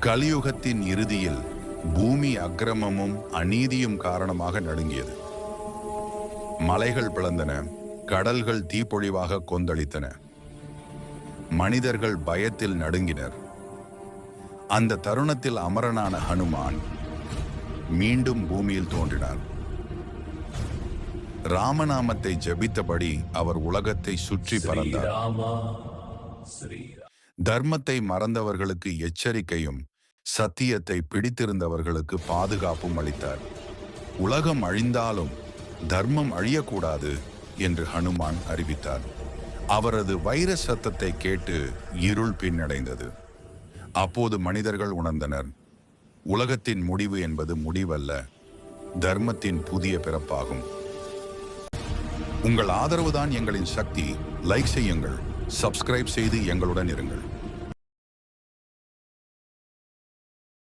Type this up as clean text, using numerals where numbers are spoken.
கலியுகத்தின் இறுதியில் பூமி அக்கிரமமும் அநீதியும் காரணமாக நடுங்கியது. மலைகள் பிளந்தன, கடல்கள் தீப்பொழிவாக கொந்தளித்தன, மனிதர்கள் பயத்தில் நடுங்கினர். அந்த தருணத்தில் அமரனான ஹனுமான் மீண்டும் பூமியில் தோன்றினார். ராமநாமத்தை ஜபித்தபடி அவர் உலகத்தை சுற்றி பறந்தார். தர்மத்தை மறந்தவர்களுக்கு எச்சரிக்கையும் சத்தியத்தை பிடித்திருந்தவர்களுக்கு பாதுகாப்பும் அளித்தார். உலகம் அழிந்தாலும் தர்மம் அழியக்கூடாது என்று ஹனுமான் அறிவித்தார். அவரது வைர சத்தத்தை கேட்டு இருள் பின்னடைந்தது. அப்போது மனிதர்கள் உணர்ந்தனர், உலகத்தின் முடிவு என்பது முடிவல்ல, தர்மத்தின் புதிய பிறப்பாகும். உங்கள் ஆதரவுதான் எங்களின் சக்தி. லைக் செய்யுங்கள், சப்ஸ்கிரைப் செய்து எங்களுடன் இருங்கள்.